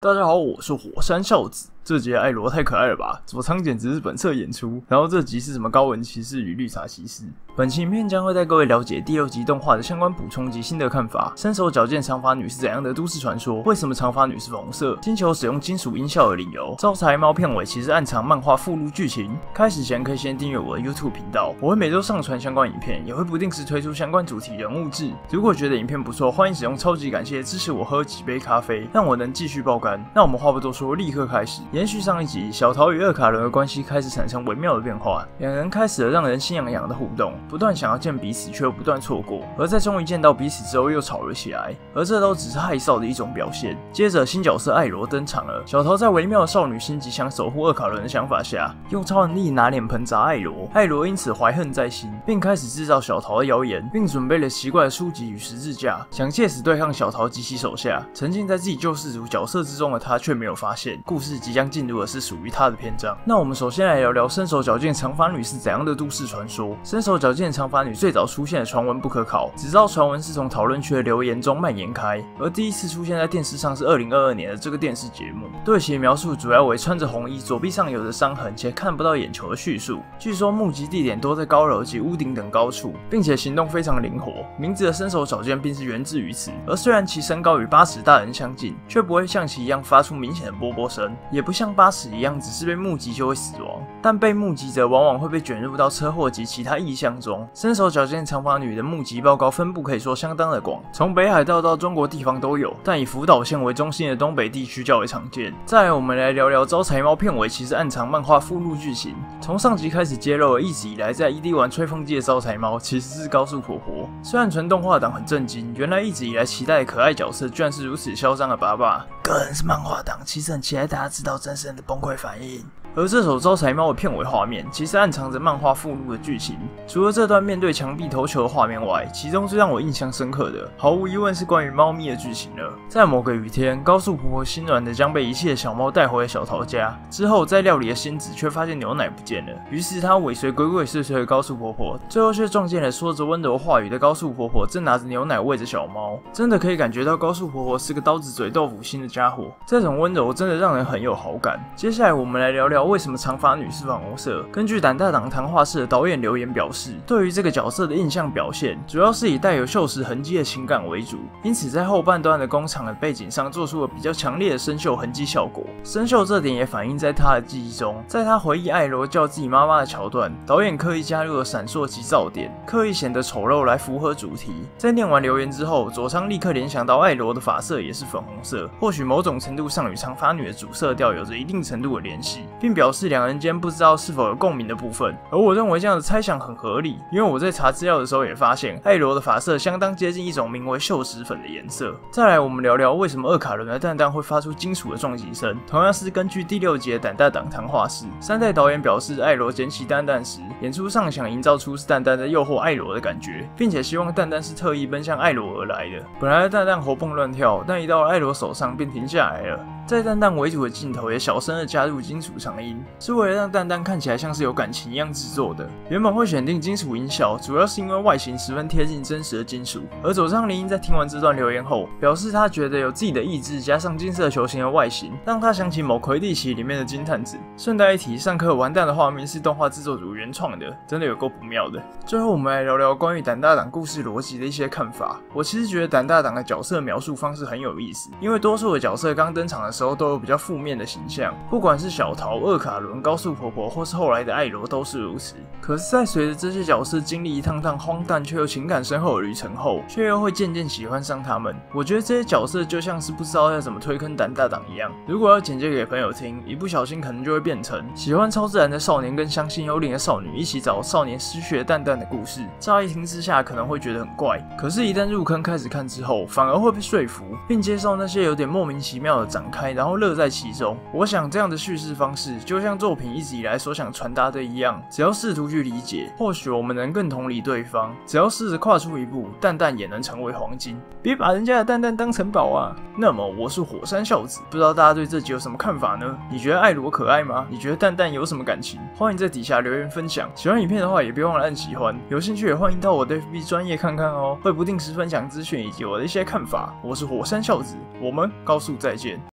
大家好，我是火山孝子。这集的艾罗太可爱了吧？佐仓简直是本色演出。然后这集是什么高文骑士与绿茶骑士？本期影片将会带各位了解第6集动画的相关补充及心得看法。身手矫健长发女是怎样的都市传说？为什么长发女是粉红色？星球使用金属音效的理由？招财猫片尾其实暗藏漫画附录剧情。开始前可以先订阅我的 YouTube 频道，我会每周上传相关影片，也会不定时推出相关主题人物志。如果觉得影片不错，欢迎使用超级感谢支持我喝几杯咖啡，让我能继续爆肝。那我们话不多说，立刻开始。延续上一集，小桃与二卡伦的关系开始产生微妙的变化，两人开始了让人心痒痒的互动，不断想要见彼此，却又不断错过。而在终于见到彼此之后，又吵了起来，而这都只是害臊的一种表现。接着，新角色艾罗登场了。小桃在微妙的少女心及想守护二卡伦的想法下，用超能力拿脸盆砸艾罗。艾罗因此怀恨在心，并开始制造小桃的谣言，并准备了奇怪的书籍与十字架，想借此对抗小桃及其手下。沉浸在自己救世主角色之中的他，却没有发现，故事即将进入的是属于他的篇章。那我们首先来聊聊身手矫健长发女是怎样的都市传说。身手矫健长发女最早出现的传闻不可考，只知道传闻是从讨论区的留言中蔓延开，而第一次出现在电视上是2022年的这个电视节目。对其描述主要为穿着红衣，左臂上有着伤痕且看不到眼球的叙述。据说目击地点多在高楼及屋顶等高处，并且行动非常灵活。名字的身手矫健便是源自于此。而虽然其身高与巴齿大人相近，却不会像其一样发出明显的啵啵声，也不像巴齿一样只是被目击就会死亡。但被目击者往往会被卷入到车祸及其他异象中。身手矫健长发女的目击报告分布可以说相当的广，从北海道到中国地方都有，但以福岛县为中心的东北地区较为常见。再来，我们来聊聊招财猫片尾其实暗藏漫画附录剧情。从上集开始揭露了一直以来在 ED 玩吹风机的招财猫其实是高速婆婆。虽然纯动画党很震惊，原来一直以来期待的可爱角色居然是如此嚣张的爸爸。个人是漫画党，其实很期待大家知道真实的崩溃反应。而这首招财猫的片尾画面其实暗藏着漫画附录的剧情。除了这段面对墙壁投球的画面外，其中最让我印象深刻的，毫无疑问是关于猫咪的剧情了。在某个雨天，高速婆婆心软的将被遗弃的小猫带回了小桃家，之后在料理的仙子却发现牛奶不见了，于是她尾随鬼鬼祟祟的高速婆婆，最后却撞见了说着温柔话语的高速婆婆正拿着牛奶喂着小猫。真的可以感觉到高速婆婆是个刀子嘴豆腐心的家伙，这种温柔真的让人很有好感。接下来我们来聊聊为什么长发女是粉红色。根据胆大党谈话室的导演留言表示，对于这个角色的印象表现，主要是以带有锈蚀痕迹的情感为主，因此在后半段的工厂的背景上做出了比较强烈的生锈痕迹效果。生锈这点也反映在他的记忆中，在他回忆艾罗叫自己妈妈的桥段，导演刻意加入了闪烁及噪点，刻意显得丑陋来符合主题。在念完留言之后，佐仓立刻联想到艾罗的发色也是粉红色，或许某种程度上与长发女的主色调有着一定程度的联系，并表示两人间不知道是否有共鸣的部分。而我认为这样的猜想很合理，因为我在查资料的时候也发现，艾罗的发色相当接近一种名为锈蚀粉的颜色。再来，我们聊聊为什么二卡伦的蛋蛋会发出金属的撞击声。同样是根据第6集的胆大党谈话室，三代导演表示，艾罗捡起蛋蛋时，演出上想营造出是蛋蛋在诱惑艾罗的感觉，并且希望蛋蛋是特意奔向艾罗而来的。本来的蛋蛋活蹦乱跳，但一到了艾罗手上便停下来了。在蛋蛋为主的镜头也小声的加入金属长音，是为了让蛋蛋看起来像是有感情一样制作的。原本会选定金属音效，主要是因为外形十分贴近真实的金属。而佐仓绫音在听完这段留言后，表示他觉得有自己的意志加上金色球形的外形，让他想起某魁地奇里面的金探子。顺带一提，上课完蛋的画面是动画制作组原创的，真的有够不妙的。最后我们来聊聊关于胆大党故事逻辑的一些看法。我其实觉得胆大党的角色描述方式很有意思，因为多数的角色刚登场的时候都有比较负面的形象，不管是小桃、二卡伦、高速婆婆，或是后来的艾罗都是如此。可是，在随着这些角色经历一趟趟荒诞却又情感深厚的旅程后，却又会渐渐喜欢上他们。我觉得这些角色就像是不知道要怎么推坑胆大党一样，如果要简介给朋友听，一不小心可能就会变成喜欢超自然的少年跟相信幽灵的少女一起找少年失去的蛋蛋的故事。乍一听之下可能会觉得很怪，可是一旦入坑开始看之后，反而会被说服，并接受那些有点莫名其妙的展开，然后乐在其中。我想这样的叙事方式，就像作品一直以来所想传达的一样，只要试图去理解，或许我们能更同理对方。只要试着跨出一步，蛋蛋也能成为黄金。别把人家的蛋蛋当成宝啊！那么我是火山孝子，不知道大家对这集有什么看法呢？你觉得艾罗可爱吗？你觉得蛋蛋有什么感情？欢迎在底下留言分享。喜欢影片的话，也别忘了按喜欢。有兴趣也欢迎到我的 FB 专页看看哦，会不定时分享资讯以及我的一些看法。我是火山孝子，我们高速再见。